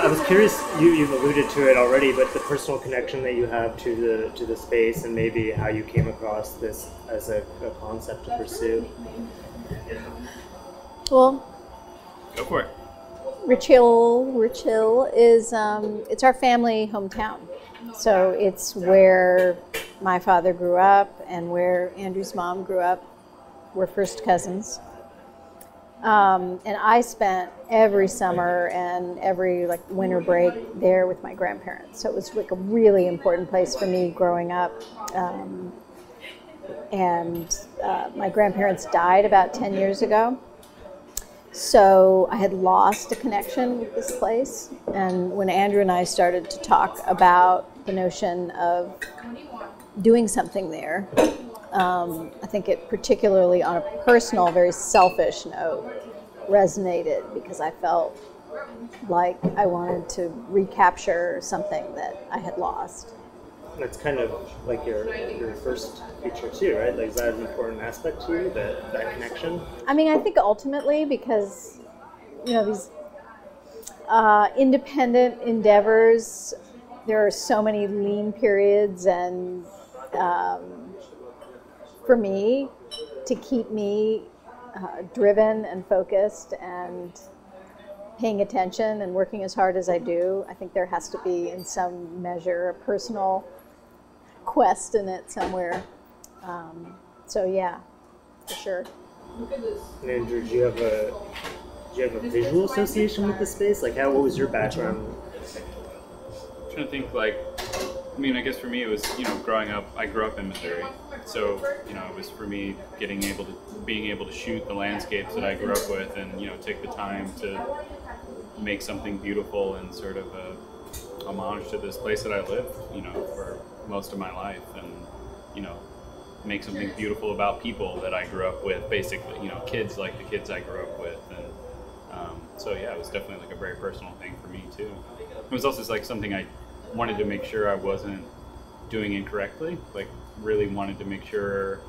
I was curious. You've alluded to it already, but the personal connection that you have to the space, and maybe how you came across this as a concept to pursue. Well, go for it. Rich Hill is it's our family hometown. So it's where my father grew up and where Andrew's mom grew up. We're first cousins. And I spent every summer and every winter break there with my grandparents. So it was a really important place for me growing up. My grandparents died about 10 years ago. So I had lost a connection with this place. And when Andrew and I started to talk about the notion of doing something there, I think it particularly on a personal, very selfish note resonated because I felt like I wanted to recapture something that I had lost. That's kind of like your first feature too, right? Like, is that an important aspect to you, that connection? I mean, I think ultimately because, these independent endeavors, there are so many lean periods, and for me, to keep me driven and focused and paying attention and working as hard as I do, I think there has to be, in some measure, a personal quest in it somewhere. So yeah, for sure. And Andrew, do you have a visual association with the space? Like, what was your background? I'm trying to think, I guess for me it was, growing up, I grew up in Missouri. So, it was for me being able to shoot the landscapes that I grew up with and, take the time to make something beautiful and sort of a homage to this place that I lived, for most of my life, and, make something beautiful about people that I grew up with, basically, kids like the kids I grew up with. And so yeah, it was definitely a very personal thing for me too. It was also something I wanted to make sure I wasn't doing incorrectly, really wanted to make sure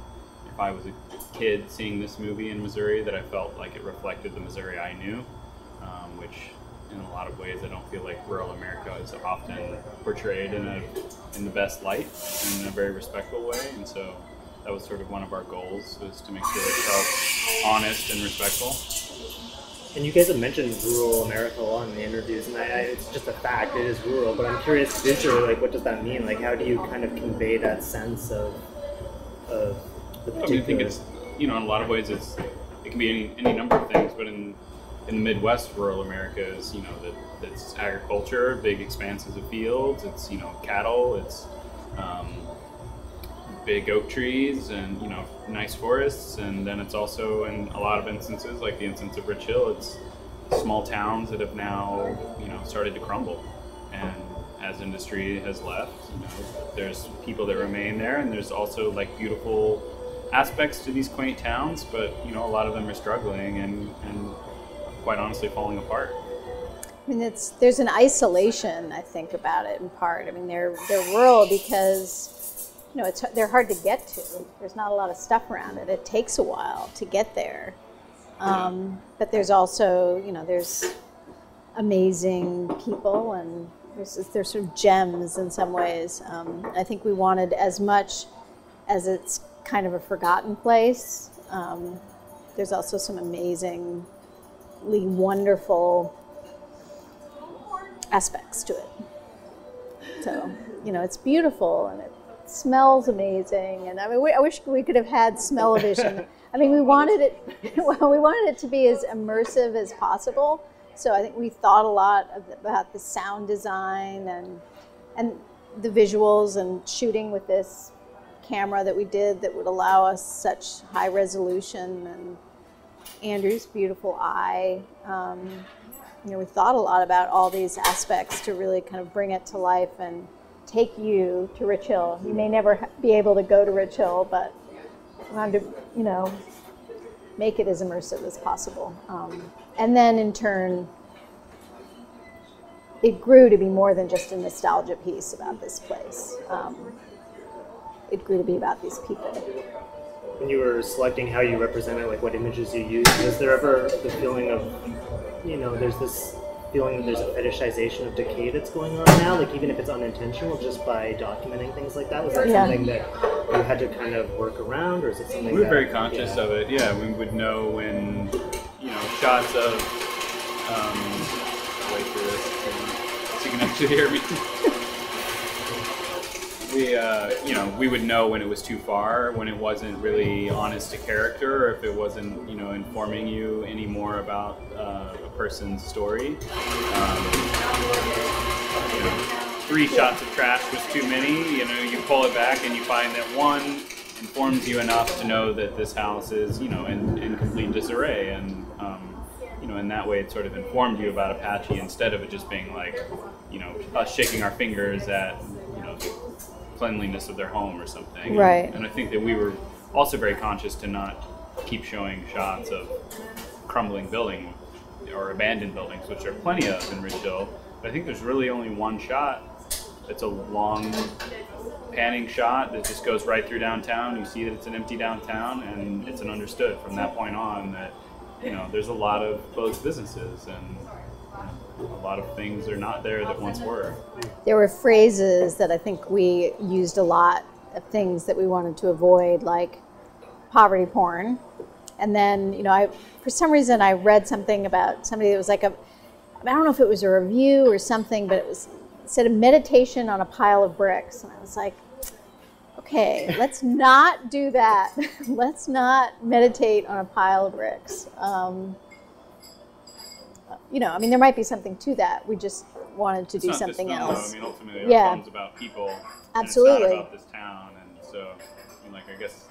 if I was a kid seeing this movie in Missouri that I felt like it reflected the Missouri I knew, which in a lot of ways I don't feel like rural America is often portrayed in the best light, in a very respectful way. And so that was sort of one of our goals, was to make sure it felt honest and respectful. And you guys have mentioned rural America a lot in the interviews, and it's just a fact, it is rural, but I'm curious visually, what does that mean? How do you kind of convey that sense of the particular... I think it's, in a lot of ways it can be any number of things, but in the Midwest, rural America is, it's agriculture, big expanses of fields, it's, cattle, it's big oak trees and, nice forests. And then it's also, in a lot of instances, like the instance of Rich Hill, it's small towns that have now, started to crumble. And as industry has left, there's people that remain there, and there's also beautiful aspects to these quaint towns, but, a lot of them are struggling and quite honestly falling apart. I mean, there's an isolation, I think, about it in part. I mean, they're rural because, they're hard to get to. There's not a lot of stuff around it. It takes a while to get there. But there's also, there's amazing people, and there's sort of gems in some ways. I think we wanted, as much as it's kind of a forgotten place, there's also some amazingly wonderful aspects to it. So, it's beautiful and it smells amazing. And I mean, I wish we could have had smell-o-vision. I mean, we wanted it to be as immersive as possible. So I think we thought a lot about the sound design and the visuals, and shooting with this camera that we did that would allow us such high resolution, and Andrew's beautiful eye. We thought a lot about all these aspects to really kind of bring it to life and take you to Rich Hill. You may never be able to go to Rich Hill, but we wanted to, make it as immersive as possible. And then in turn, it grew to be more than just a nostalgia piece about this place. It grew to be about these people. When you were selecting how you represented, what images you used, was there ever the feeling of, there's this feeling that there's a fetishization of decay that's going on now, like even if it's unintentional, just by documenting things like that? Was that something that you had to kind of work around, or is it something we were very conscious of it? Yeah, we would know when, shots of, wait for this, so you can actually hear me. We would know when it was too far, when it wasn't really honest to character, or if it wasn't, informing you any more about a person's story. 3 shots of trash was too many. You pull it back and you find that one informs you enough to know that this house is, in complete disarray, and in that way it sort of informed you about Apache instead of it just being like, us shaking our fingers at, the cleanliness of their home or something. Right. And I think that we were also very conscious to not keep showing shots of crumbling building or abandoned buildings, which there are plenty of in Rich Hill. But I think there's really only one shot. It's a long panning shot that just goes right through downtown. You see that it's an empty downtown, and it's an understood from that point on that, there's a lot of closed businesses and a lot of things are not there that once were. There were phrases that I think we used a lot of things that we wanted to avoid, like poverty porn. And then, for some reason I read something about somebody that was like I don't know if it was a review or something, but it said a meditation on a pile of bricks. And I was like, okay, let's not do that. Let's not meditate on a pile of bricks. There might be something to that. We just wanted to do something else. Ultimately, our film's about people. Absolutely. And it's not about this town. And so, I guess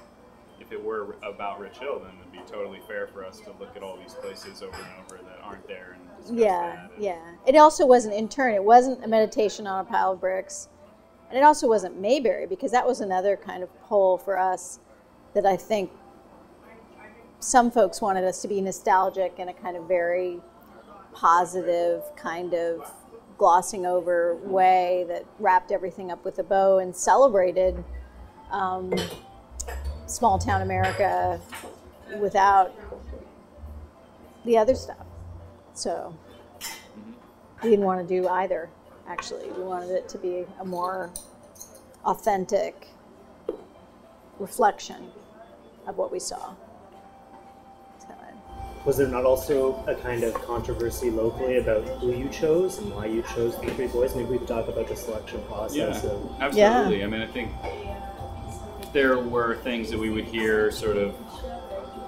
if it were about Rich Hill, then it'd be totally fair for us to look at all these places over and over that aren't there and discuss that. Yeah. It also wasn't in turn. It wasn't a meditation on a pile of bricks. And it also wasn't Mayberry, because that was another kind of pull for us that I think some folks wanted us to be nostalgic in a kind of very positive, kind of glossing over way that wrapped everything up with a bow and celebrated small town America without the other stuff. So we didn't want to do either, actually. We wanted it to be a more authentic reflection of what we saw. Was there not also a kind of controversy locally about who you chose and why you chose the 3 boys? Maybe we could talk about the selection process. Absolutely. I think there were things that we would hear sort of,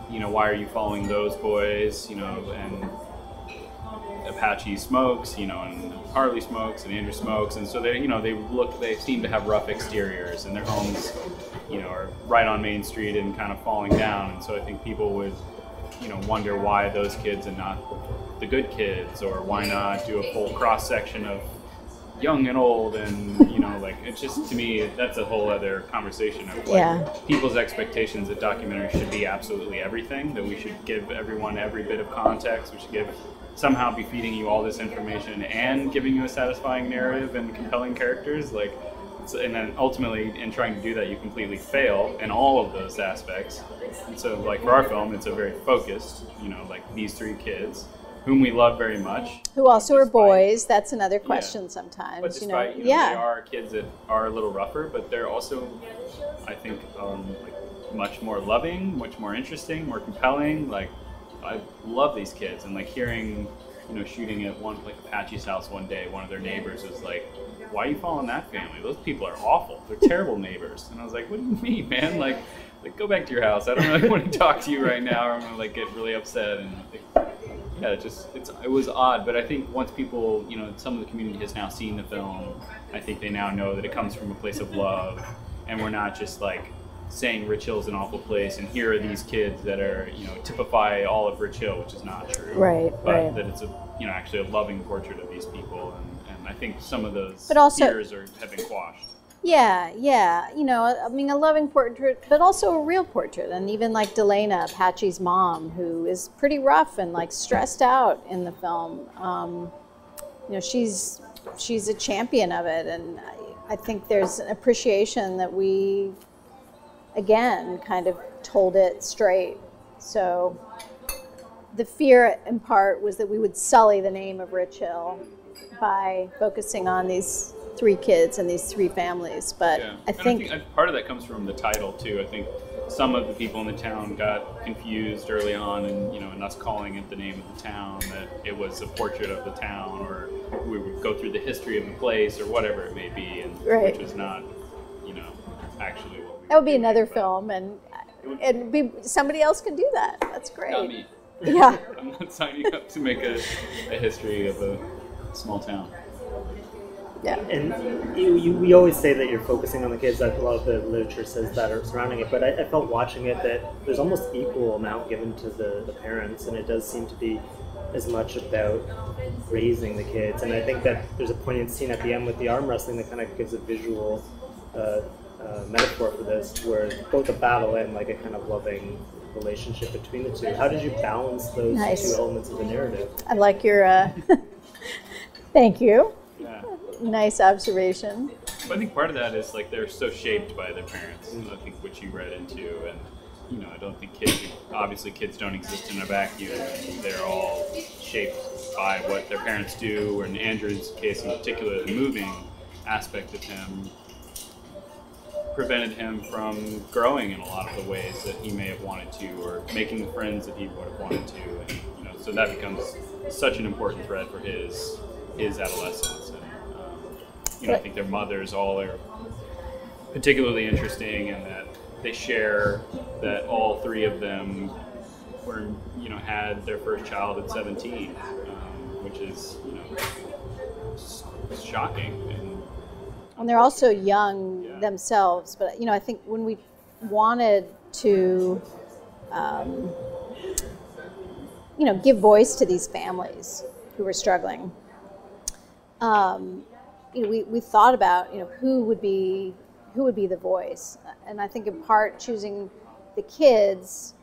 why are you following those boys, and Apache smokes, and Harley smokes and Andrew smokes, and so they seem to have rough exteriors, and their homes, are right on Main Street and kind of falling down, and so I think people would wonder why those kids and not the good kids, or why not do a full cross section of young and old, and it's just, to me, that's a whole other conversation of people's expectations that documentaries should be absolutely everything, that we should give everyone every bit of context, we should somehow be feeding you all this information and giving you a satisfying narrative and compelling characters, and then ultimately in trying to do that you completely fail in all of those aspects. And so for our film, it's a very focused, these 3 kids whom we love very much, who also are boys. That's another question sometimes. But despite, they are kids that are a little rougher, but they're also, I think, much more loving, much more interesting, more compelling. I love these kids, and hearing, shooting at Apache's house one day, one of their neighbors was like, why are you following that family? Those people are awful. They're terrible neighbors. And I was like, what do you mean, man? Go back to your house. I don't really want to talk to you right now, or I'm gonna get really upset. And it was odd. But I think once people, some of the community has now seen the film, I think they now know that it comes from a place of love, and we're not just saying Rich Hill's an awful place, and here are these kids that are, typify all of Rich Hill, which is not true. Right. But that it's actually a loving portrait of these people, and I think some of those fears have been quashed. Yeah. A loving portrait, but also a real portrait. And even Delana, Apache's mom, who is pretty rough and stressed out in the film. She's a champion of it, and I think there's an appreciation that we, again, kind of told it straight. So the fear in part was that we would sully the name of Rich Hill by focusing on these 3 kids and these 3 families. But yeah. I think part of that comes from the title too. I think some of the people in the town got confused early on, and and us calling it the name of the town, that it was a portrait of the town, or we would go through the history of the place, or whatever it may be, and right. which was not, actually what we that would be doing, another but film, and somebody else can do that. That's great. not me. Yeah. I'm not signing up to make a history of a small town. Yeah. And we always say that you're focusing on the kids. That a lot of the literature says that are surrounding it. But I felt watching it that there's almost equal amount given to the parents, and it does seem to be as much about raising the kids. And I think that there's a poignant scene at the end with the arm wrestling that kind of gives a visual metaphor for this, where both a battle and like a kind of loving relationship between the two. How did you balance those Nice. 2 elements of the narrative? I like your. Thank you. Yeah. Nice observation. But I think part of that is like they're so shaped by their parents. I think which you read into, and I don't think kids don't exist in a vacuum. And they're all shaped by what their parents do. And Andrew's case in particular, the moving aspect of him prevented him from growing in a lot of the ways that he may have wanted to, or making the friends that he would have wanted to. And so that becomes such an important thread for his adolescence. I think their mothers all are particularly interesting, in that they share that all 3 of them were, had their first child at 17, which is, shocking. And they're also young themselves. But, I think when we wanted to, give voice to these families who were struggling, we thought about who would be the voice, and I think in part choosing the kids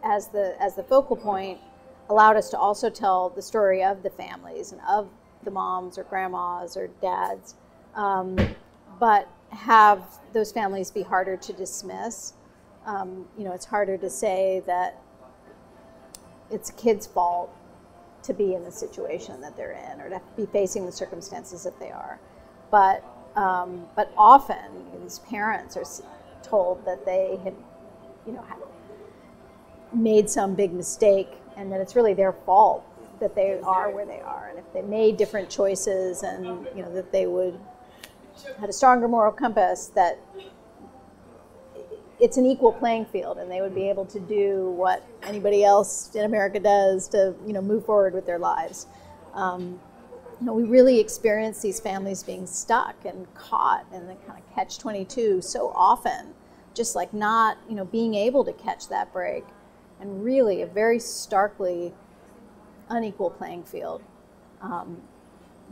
as the focal point allowed us to also tell the story of the families and of the moms or grandmas or dads, but have those families be harder to dismiss. It's harder to say that it's a kid's fault to be in the situation that they're in, or to be facing the circumstances that they are. But often these parents are told that they had, made some big mistake, and that it's really their fault that they are where they are. And if they made different choices, and that they would had a stronger moral compass, that it's an equal playing field, and they would be able to do what anybody else in America does to, move forward with their lives. We really experience these families being stuck and caught in the kind of catch-22 so often, just like not, being able to catch that break, and really a very starkly unequal playing field.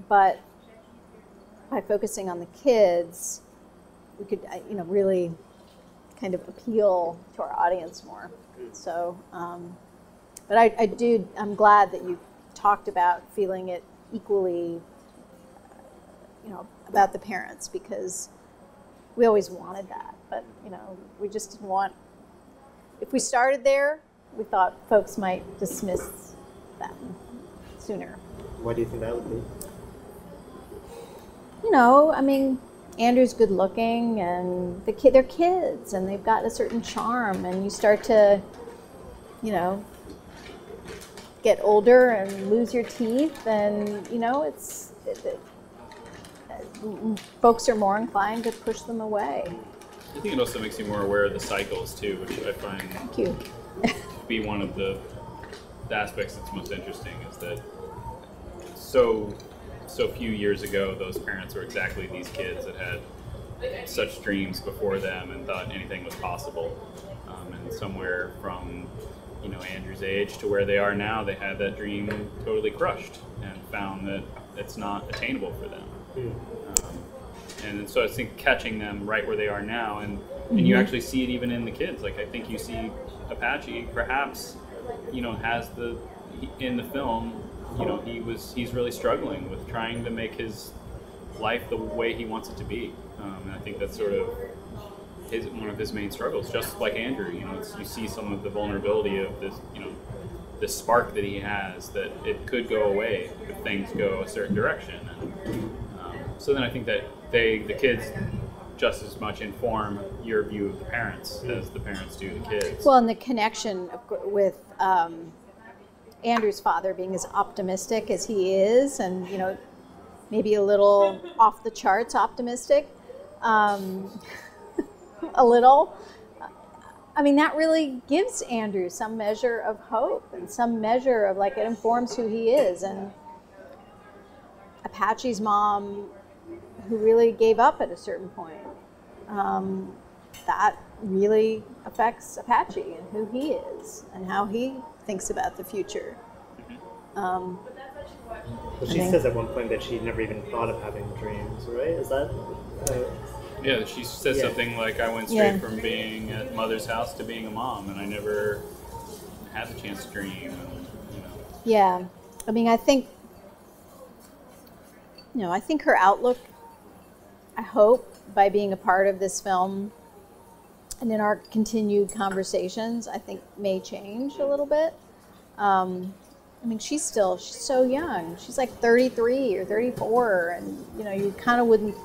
But by focusing on the kids, we could, really kind of appeal to our audience more. So, but I'm glad that you talked about feeling it equally, about the parents, because we always wanted that, but, we just didn't want, if we started there, we thought folks might dismiss them sooner. Why do you think that would be? Andrew's good looking, and they're kids, and they've got a certain charm, and you start to, get older and lose your teeth, and folks are more inclined to push them away. I think it also makes you more aware of the cycles too, which I find Thank you. to be one of the aspects that's most interesting, is that so few years ago those parents were exactly these kids that had such dreams before them and thought anything was possible, and somewhere from Andrew's age to where they are now, they had that dream totally crushed and found that it's not attainable for them. And so I think catching them right where they are now, and you actually see it even in the kids. Like, I think you see Apache perhaps, has in the film, he's really struggling with trying to make his life the way he wants it to be. And I think that's sort of one of his main struggles, just like Andrew. You see some of the vulnerability of this, the spark that he has, that it could go away if things go a certain direction. And so then I think that the kids just as much inform your view of the parents as the parents do the kids. Well, and the connection with Andrew's father being as optimistic as he is, and maybe a little off the charts optimistic, a little. I mean, that really gives Andrew some measure of hope and some measure of it informs who he is. And Apache's mom, who really gave up at a certain point, that really affects Apache and who he is and how he thinks about the future. Well, she says at one point that she never even thought of having dreams, right? Is that? Yeah, she says something like, I went straight from being at mother's house to being a mom, and I never had the chance to dream. And, Yeah, I mean, I think her outlook, I hope, by being a part of this film and in our continued conversations, I think may change a little bit. I mean, she's so young. She's like 33 or 34, and you kind of wouldn't.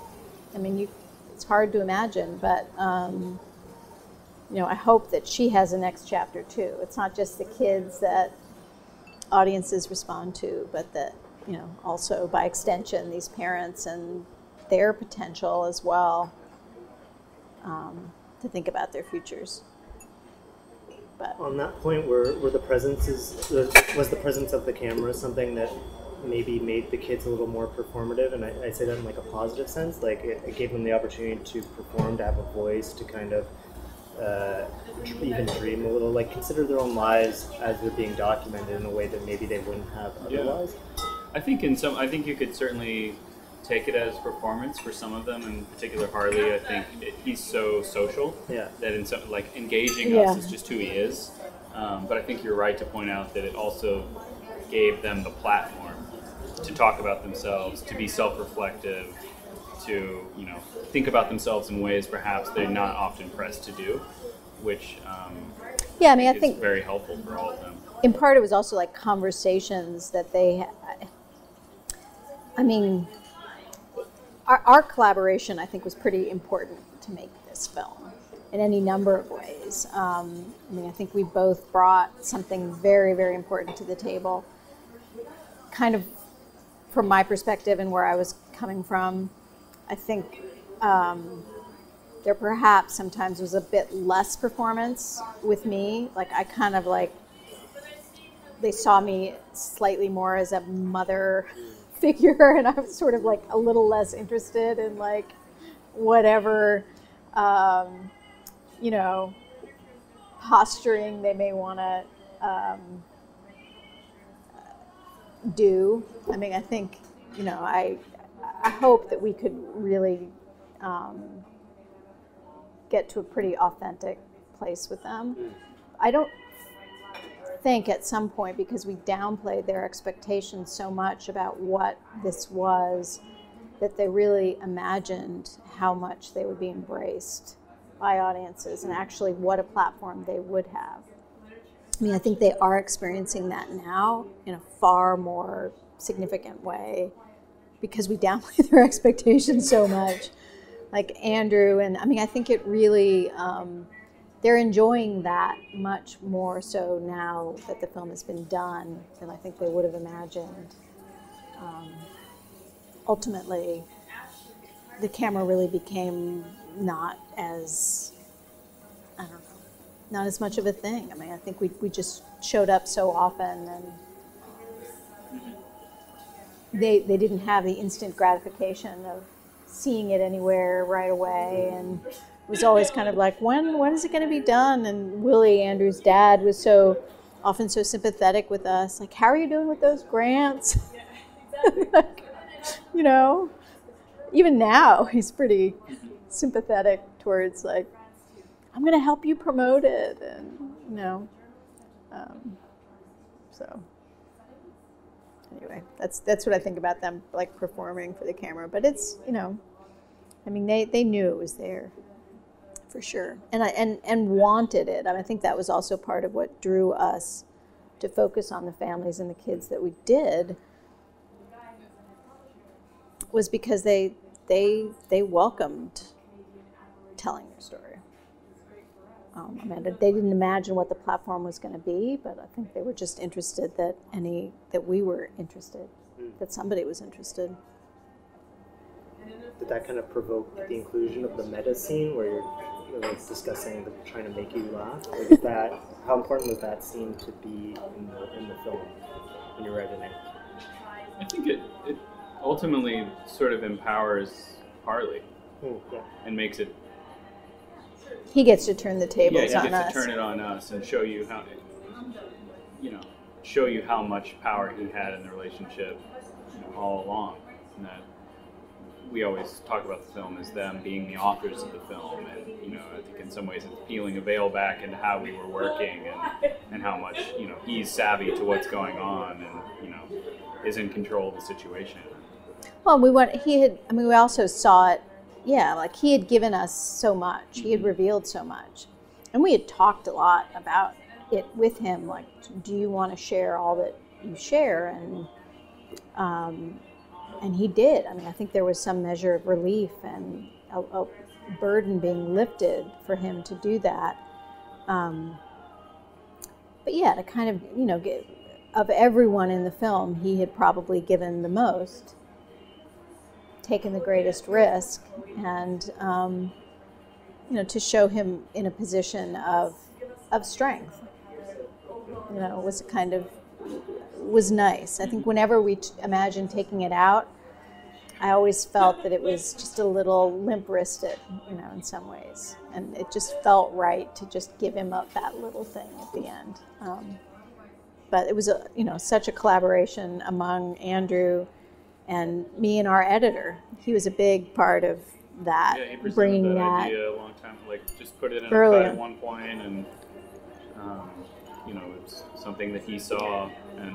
I mean, it's hard to imagine, but I hope that she has a next chapter too. It's not just the kids that audiences respond to, but that also by extension these parents and their potential as well to think about their futures. But on that point, was the presence of the camera something that maybe made the kids a little more performative? And I say that in a positive sense, it gave them the opportunity to perform, to have a voice, to kind of even dream a little, consider their own lives as they're being documented in a way that maybe they wouldn't have otherwise. I think you could certainly take it as performance for some of them. In particular, Harley. I think he's so social that in some engaging us is just who he is. But I think you're right to point out that it also gave them the platform to talk about themselves, to be self-reflective, to think about themselves in ways perhaps they're not often pressed to do, which I think is very helpful for all of them. In part, it was also conversations that they. I mean, our collaboration, I think, was pretty important to make this film in any number of ways. I mean, I think we both brought something very, very important to the table. Kind of from my perspective and where I was coming from, I think there perhaps sometimes was a bit less performance with me. I kind of they saw me slightly more as a mother figure, and I was sort of a little less interested in whatever posturing they may want to do. I mean, I think I hope that we could really get to a pretty authentic place with them. I don't think at some point, because we downplayed their expectations so much about what this was, that they really imagined how much they would be embraced by audiences and actually what a platform they would have. I mean, I think they are experiencing that now in a far more significant way because we downplay their expectations so much. Andrew, and I mean, I think it really, they're enjoying that much more so now that the film has been done than I think they would have imagined. Ultimately, the camera really became not as, I don't know, not as much of a thing. I mean, I think we just showed up so often, and they didn't have the instant gratification of seeing it anywhere right away, and it was always kind of when is it going to be done? And Willie, Andrew's dad, was so often so sympathetic with us, how are you doing with those grants? Even now he's pretty sympathetic towards I'm going to help you promote it, and so anyway, that's what I think about them performing for the camera. But it's I mean, they knew it was there for sure, and wanted it. I think that was also part of what drew us to focus on the families and the kids that we did was because they welcomed telling your story. I mean, they didn't imagine what the platform was going to be, but I think they were just interested that we were interested, that somebody was interested. Did that kind of provoke the inclusion of the meta scene where you're like discussing trying to make you laugh? Like, is that, how important was that scene to be in the film when you're writing it? I think it ultimately sort of empowers Harley and makes it. He gets to turn the tables on us. Yeah, he gets to turn it on us and show you how, show you how much power he had in the relationship, all along. And that we always talk about the film as them being the authors of the film, and I think in some ways it's peeling a veil back into how we were working and how much he's savvy to what's going on and is in control of the situation. Well, we also saw it. Yeah, like he had given us so much. He had revealed so much. And we had talked a lot about it with him, like, do you want to share all that you share? And he did. I mean, I think there was some measure of relief and a burden being lifted for him to do that. But yeah, to kind of, of everyone in the film, he had probably given the most, taken the greatest risk, and to show him in a position of strength, was nice. I think whenever we imagined taking it out, I always felt that it was just a little limp-wristed, in some ways, and it just felt right to just give him up that little thing at the end. But it was such a collaboration among Andrew and me and our editor. He was a big part of that. Yeah, he presented bringing that idea a long time, like just put it in a earlier. cut at one point, and it's something that he saw, and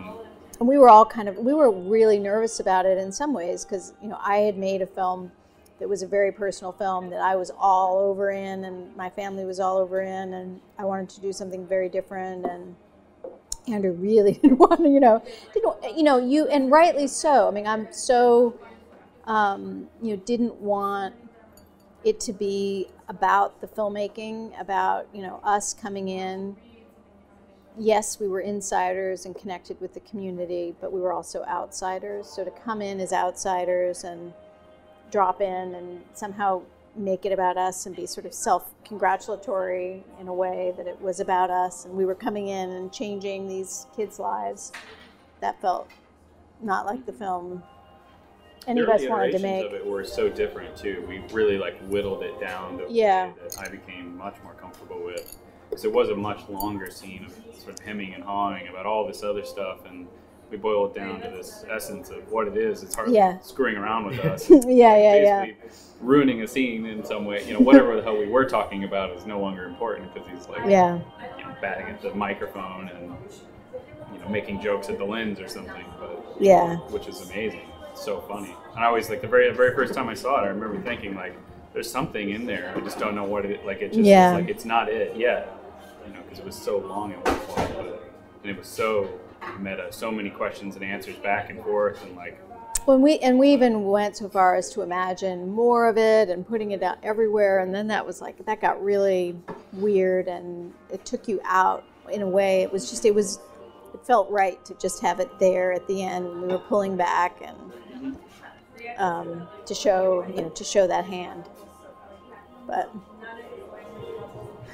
we were all we were really nervous about it in some ways, because I had made a film that was a very personal film that I was all over in, and my family was all over in, and I wanted to do something very different, and Andrew really didn't want to, and rightly so. I mean, I'm so, didn't want it to be about the filmmaking, about, us coming in. Yes, we were insiders and connected with the community, but we were also outsiders. So to come in as outsiders and drop in and somehow make it about us and be sort of self-congratulatory in a way that it was about us and we were coming in and changing these kids' lives, that felt not like the film any of us wanted to make. The iterations of it were so different too. We really whittled it down to a way that I became much more comfortable with, because it was a much longer scene of sort of hemming and hawing about all this other stuff, and we boil it down to this essence of what it is. It's hardly screwing around with us. Basically ruining a scene in some way. Whatever the hell we were talking about is no longer important, because he's batting at the microphone and making jokes at the lens or something. But which is amazing. It's so funny. And I always the very first time I saw it, I remember thinking there's something in there. I just don't know what it. It just is it's not it yet. Because it was so long at one point, and it was so meta, so many questions and answers back and forth, and we even went so far as to imagine more of it and putting it out everywhere, and then that was that got really weird, and it took you out in a way. It felt right to just have it there at the end when we were pulling back and to show that hand, but.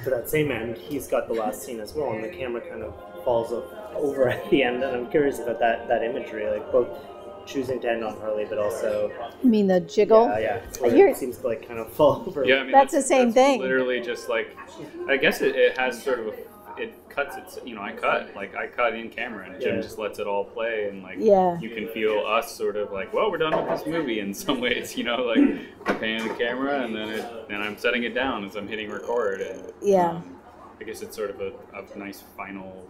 To that same end, he's got the last scene as well, and the camera kind of falls over at the end, and I'm curious about that imagery, both choosing to end on Harley, but also... You mean the jiggle? Yeah. It seems to kind of fall over. Yeah, I mean, that's the same thing. Literally just I guess it has sort of it cuts it, I cut in camera, and Jim just lets it all play, and you can feel us sort of well, we're done with this movie in some ways, I'm panning the camera, and then I'm setting it down as I'm hitting record, and I guess it's sort of a nice final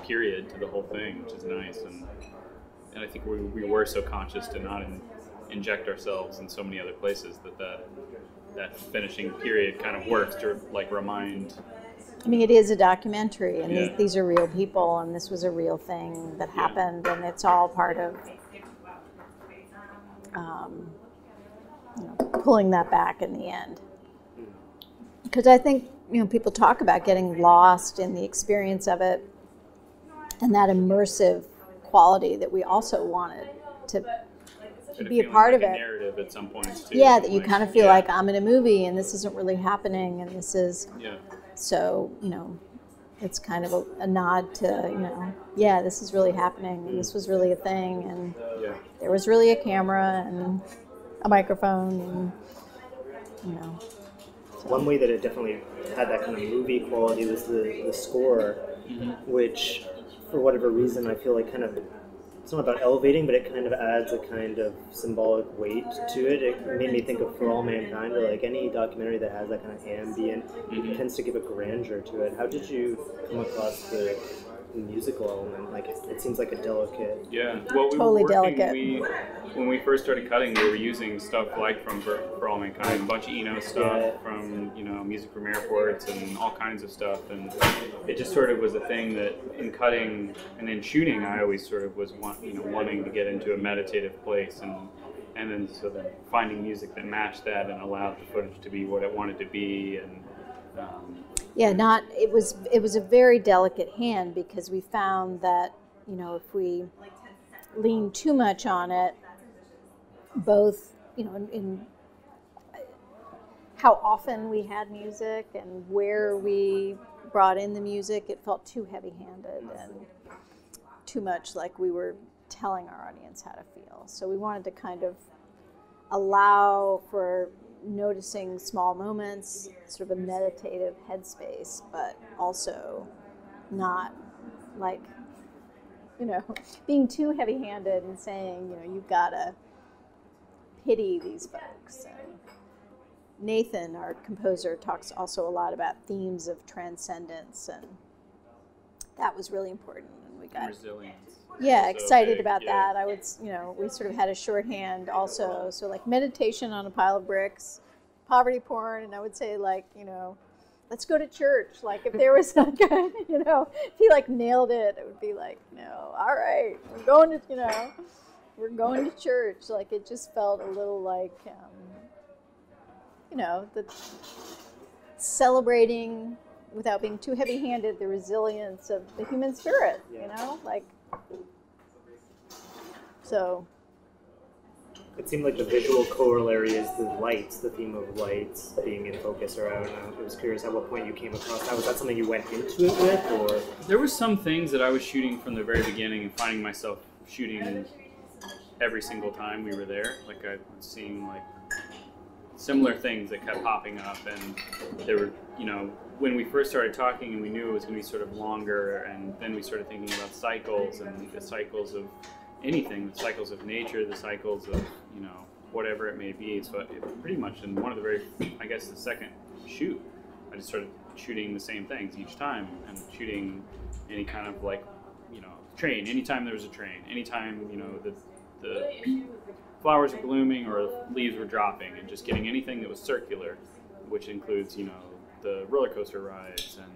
period to the whole thing, which is nice, and I think we were so conscious to not inject ourselves in so many other places that finishing period kind of works to remind I mean, it is a documentary, and Yeah. these are real people, and this was a real thing that happened, and it's all part of pulling that back in the end. Because I think, people talk about getting lost in the experience of it, and that immersive quality that we also wanted to be a part of it. Narrative at some points too. Yeah, that you kind of feel like I'm in a movie, and this isn't really happening, and this is. Yeah. So, it's kind of a nod to, this is really happening, and this was really a thing, and there was really a camera and a microphone, and, So. One way that it definitely had that kind of movie quality was the score, which, for whatever reason, I feel like kind of, it's not about elevating, but it kind of adds a kind of symbolic weight to it. It made me think of For All Mankind, or like any documentary that has that kind of ambient, it tends to give a grandeur to it. How did you come across the musical element? Like, it seems like a delicate... Yeah, well, we totally were working, delicate. When we first started cutting, we were using stuff like from For All Mankind, a bunch of Eno stuff from, music from airports and all kinds of stuff, and it just sort of was a thing that in cutting and in shooting, I always sort of was wanting to get into a meditative place, and then finding music that matched that and allowed the footage to be what it wanted to be, and it was a very delicate hand, because we found that, if we leaned too much on it, both, in how often we had music and where we brought in the music, it felt too heavy-handed and too much like we were telling our audience how to feel. So we wanted to kind of allow for noticing small moments, sort of a meditative headspace, but also not like, being too heavy-handed and saying, you've got to pity these folks. And Nathan, our composer, talks also a lot about themes of transcendence, and that was really important. And we got resilience. Yeah, excited about that. I would, we sort of had a shorthand also. So like meditation on a pile of bricks, poverty porn, and I would say like, let's go to church. Like if there was like, if he like nailed it, it would be like, all right, we're going to church. Like it just felt a little like, the celebrating without being too heavy-handed the resilience of the human spirit, like. So it seemed like the visual corollary is the lights, the theme of lights being in focus around. I was curious at what point you came across that. Was that something you went into it with, or? There were some things that I was shooting from the very beginning and finding myself shooting every single time we were there. Like I was seeing like similar things that kept popping up, and there were, when we first started talking and we knew it was going to be sort of longer, and then we started thinking about cycles and the cycles of anything, the cycles of nature, the cycles of, whatever it may be. So it pretty much in one of the the second shoot, I just started shooting the same things each time, and shooting any kind of like, train, anytime there was a train, anytime, the flowers were blooming or leaves were dropping, and just getting anything that was circular, which includes, the roller coaster rides and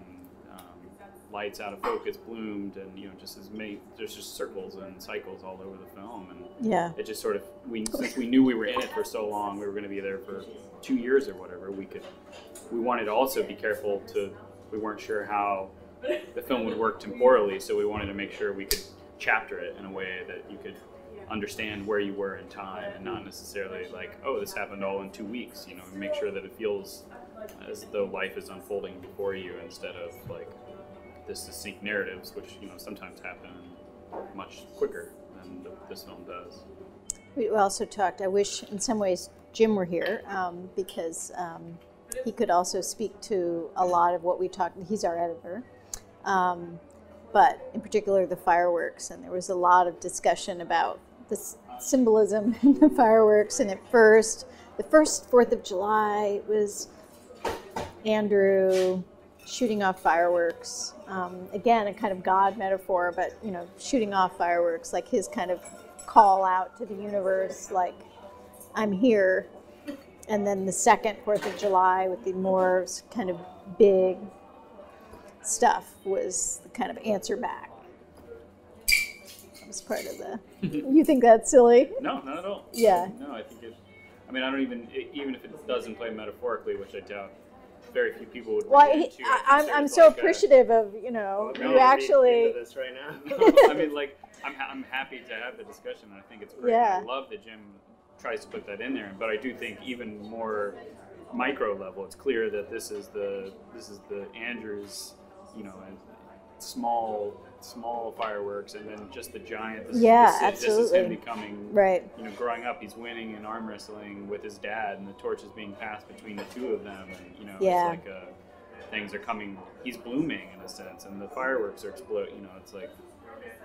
lights out of focus bloomed, and just as many, there's just circles and cycles all over the film, and it just sort of, since we knew we were in it for so long, we were going to be there for 2 years or whatever, we wanted to also be careful we weren't sure how the film would work temporally, so we wanted to make sure we could chapter it in a way that you could understand where you were in time, and not necessarily like, oh, this happened all in 2 weeks, make sure that it feels as though life is unfolding before you, instead of like this distinct narratives, which sometimes happen much quicker than this film does. We also talked, I wish in some ways Jim were here, because he could also speak to a lot of what we talked, he's our editor, but in particular the fireworks, and there was a lot of discussion about the symbolism in the fireworks. And the first 4th of July, it was Andrew shooting off fireworks. Again, a kind of God metaphor, but shooting off fireworks, like his kind of call out to the universe, like I'm here. And then the second 4th of July with the more kind of big stuff was the kind of answer back. That was part of the. You think that's silly? No, not at all. Yeah. No, I think it. I mean, I don't even if it doesn't play metaphorically, which I doubt. Very few people would. Well, relate to. I'm so appreciative of you actually. This right now. No, I mean, like I'm happy to have the discussion. I think it's great. Yeah. I love that Jim tries to put that in there, but I do think even more micro level, it's clear that this is the Andrews, small fireworks, and then just the giant. Absolutely. This is him becoming right. Growing up, he's winning in arm wrestling with his dad, and the torch is being passed between the two of them, and it's like things are coming. He's blooming in a sense, and the fireworks are exploding. It's like.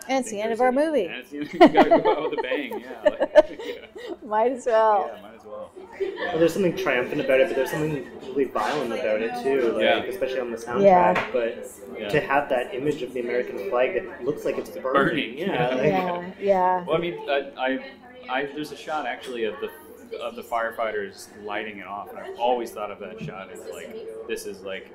And it's the end of our movie. And you gotta go out with a bang, yeah. Might as well. Yeah, might as well. Well, there's something triumphant about it, but there's something really violent about it too, especially on the soundtrack. Yeah. But to have that image of the American flag that looks like it's burning. Yeah. Well, I mean, I there's a shot actually of the firefighters lighting it off, and I've always thought of that shot as like this is like.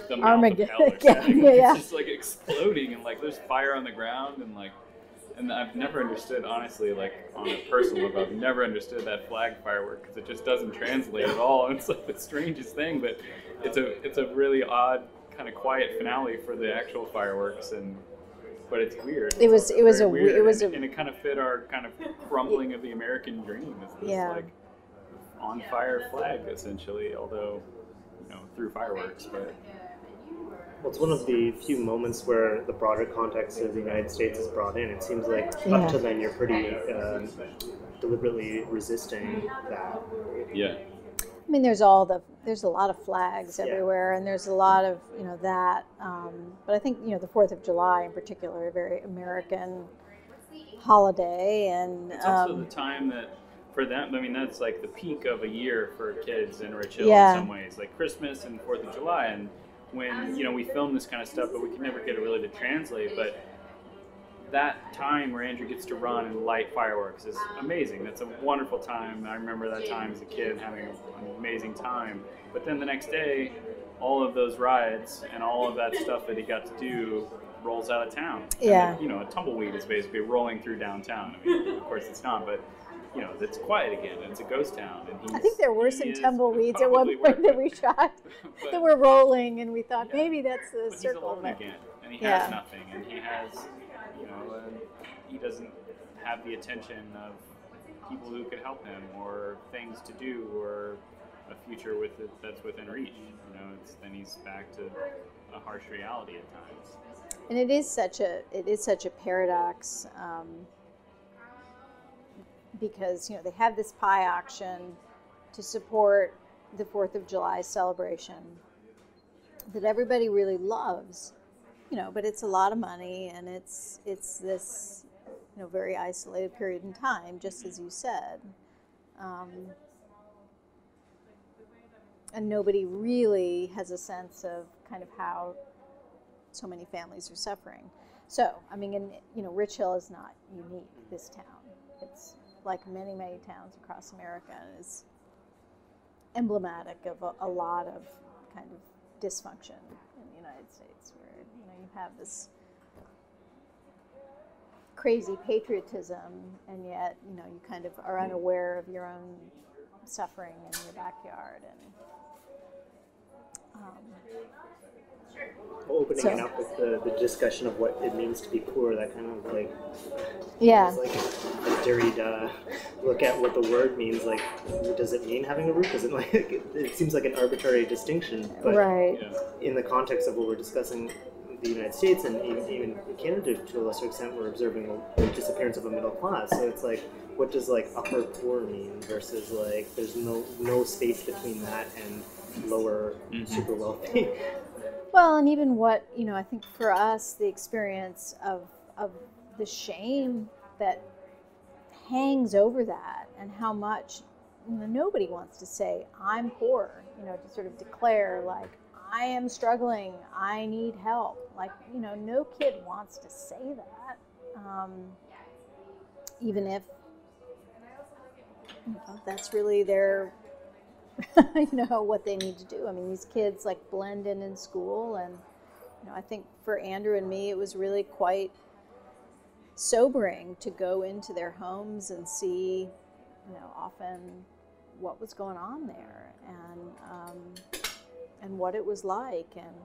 The mouth of hell or something. It's just like exploding, and like there's fire on the ground, and I've never understood, honestly, like on a personal level, I've never understood that flag firework because it just doesn't translate at all. And it's like the strangest thing, but it's a really odd kind of quiet finale for the actual fireworks, but it's weird. It was weird. And it kind of fit our kind of crumbling of the American dream. It's this like on fire flag essentially, although. Through fireworks, but it's one of the few moments where the broader context of the United States is brought in. It seems like up to then you're pretty deliberately resisting that. Yeah. I mean, there's a lot of flags everywhere, and there's a lot of that. But I think the 4th of July in particular, a very American holiday, and it's also the time that. For them, I mean, that's like the peak of a year for kids in Rich Hill in some ways, like Christmas and 4th of July. And when, we film this kind of stuff, but we can never get it really to translate. But that time where Andrew gets to run and light fireworks is amazing. That's a wonderful time. I remember that time as a kid having an amazing time. But then the next day, all of those rides and all of that stuff that he got to do rolls out of town. Yeah. And, a tumbleweed is basically rolling through downtown. I mean, of course it's not, but... it's quiet again, and it's a ghost town. And I think there were some tumbleweeds at one point that we shot that were rolling, and we thought maybe that's the circle. He's alone again, and he has nothing, and he has, he doesn't have the attention of people who could help him, or things to do, or a future that's within reach. Then he's back to a harsh reality at times. And it is such a paradox. Because they have this pie auction to support the 4th of July celebration that everybody really loves, but it's a lot of money, and it's this very isolated period in time, just as you said, and nobody really has a sense of kind of how so many families are suffering. So I mean, Rich Hill is not unique. This town, it's like many, many towns across America, and is emblematic of a lot of kind of dysfunction in the United States, where you have this crazy patriotism, and yet you kind of are unaware of your own suffering in your backyard. And opening it up with the discussion of what it means to be poor, that kind of like like a Derrida look at what the word means. Like, does it mean having a roof? Does it it seems like an arbitrary distinction, but in the context of what we're discussing, the United States and even Canada to a lesser extent, we're observing the disappearance of a middle class. So it's like, what does like upper poor mean versus like there's no space between that and lower super wealthy. Well, and even what, I think for us, the experience of the shame that hangs over that, and how much, nobody wants to say, I'm poor, to sort of declare, like, I am struggling, I need help. Like, no kid wants to say that, even if, that's really their... what they need to do. I mean, these kids like blend in school, and I think for Andrew and me, it was really quite sobering to go into their homes and see, often what was going on there and what it was like. And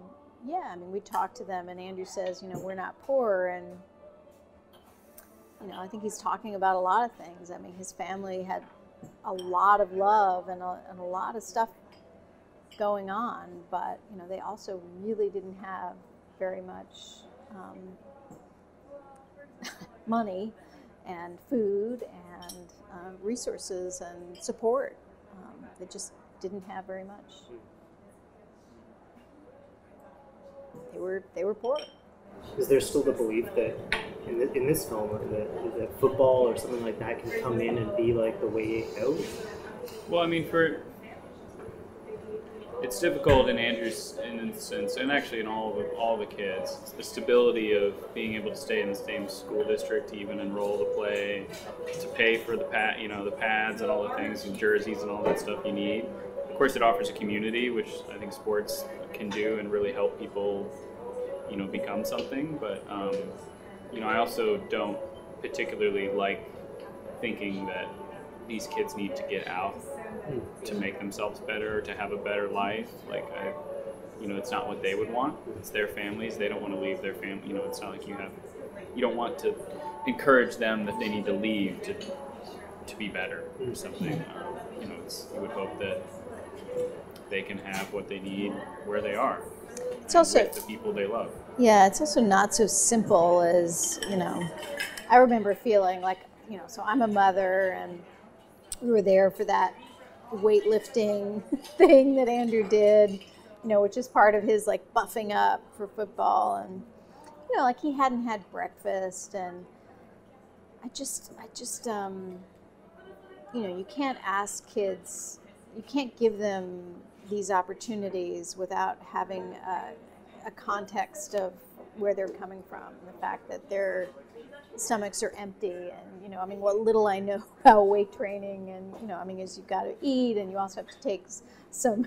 yeah, I mean, we talked to them, and Andrew says, we're not poor, and I think he's talking about a lot of things. I mean, his family had a lot of love and a lot of stuff going on, but they also really didn't have very much money and food and resources and support. They just didn't have very much. They were poor. Is there still the belief that in this film that football or something like that can come in and be like the way out? Well, I mean, it's difficult in Andrew's instance, and actually in all the kids. It's the stability of being able to stay in the same school district, to even enroll to play, to pay for the pads and all the things and jerseys and all that stuff you need. Of course, it offers a community, which I think sports can do and really help people, become something. But I also don't particularly like thinking that these kids need to get out to make themselves better, to have a better life. Like, it's not what they would want. It's their families. They don't want to leave their family. It's not like you don't want to encourage them that they need to leave to be better or something. You would hope that they can have what they need where they are. It's also with the people they love. Yeah, it's also not so simple as, I remember feeling like, so I'm a mother, and we were there for that weightlifting thing that Andrew did, which is part of his like buffing up for football. And, like he hadn't had breakfast, and I just, you can't ask kids, you can't give them these opportunities without having a context of where they're coming from, the fact that their stomachs are empty, and what little I know about weight training, and is you've got to eat, and you also have to take some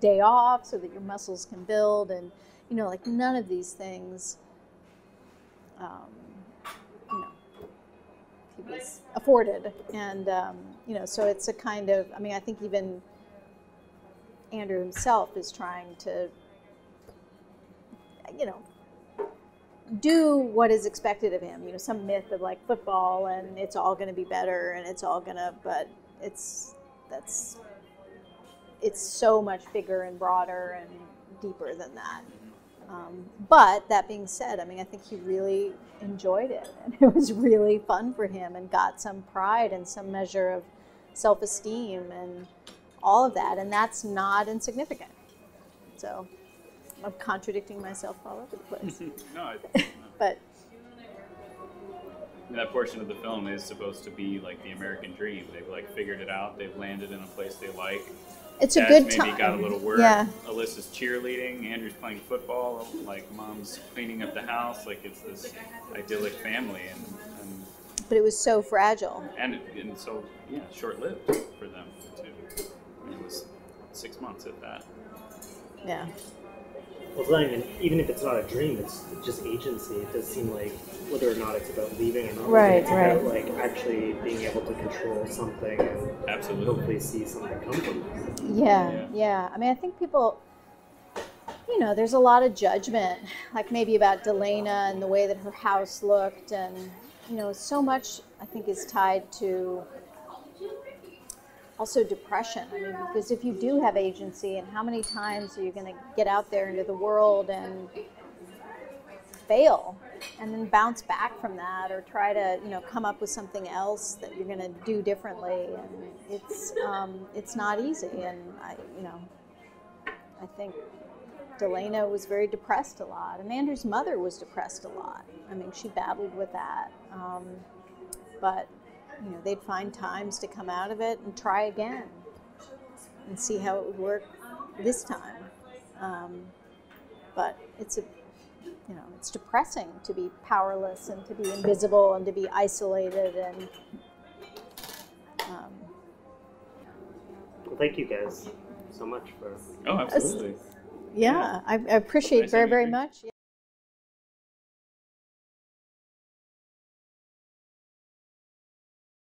day off so that your muscles can build, and like none of these things he was afforded, and so it's a kind of, I think even Andrew himself is trying to do what is expected of him, some myth of like football and it's all going to be better and it's all going to, but it's so much bigger and broader and deeper than that. But that being said, I think he really enjoyed it, and it was really fun for him, and got some pride and some measure of self-esteem and all of that, and that's not insignificant. So I'm contradicting myself all over the place. No, but that portion of the film is supposed to be like the American dream. They've like figured it out. They've landed in a place they like. It's a good time. Maybe got a little work. Yeah. Alyssa's cheerleading. Andrew's playing football. Like mom's cleaning up the house. Like it's this idyllic family, and but it was so fragile. And so short-lived for them too. It was 6 months at that. Yeah. Well, it's not even if it's not a dream, it's just agency. It does seem like whether or not it's about leaving or not, it's about like actually being able to control something and absolutely hopefully see something come from it. Yeah. I think people, there's a lot of judgment, like maybe about Delana and the way that her house looked, and so much I think is tied to also depression. Because if you do have agency, and how many times are you going to get out there into the world and fail and then bounce back from that, or try to come up with something else that you're going to do differently, and it's not easy. And I think Delana was very depressed a lot, and Andrew's mother was depressed a lot. She battled with that, but they'd find times to come out of it and try again and see how it would work this time. But it's depressing to be powerless and to be invisible and to be isolated. And well, thank you guys so much for. Oh, absolutely. Yeah, I appreciate Nice very, very meeting you. much.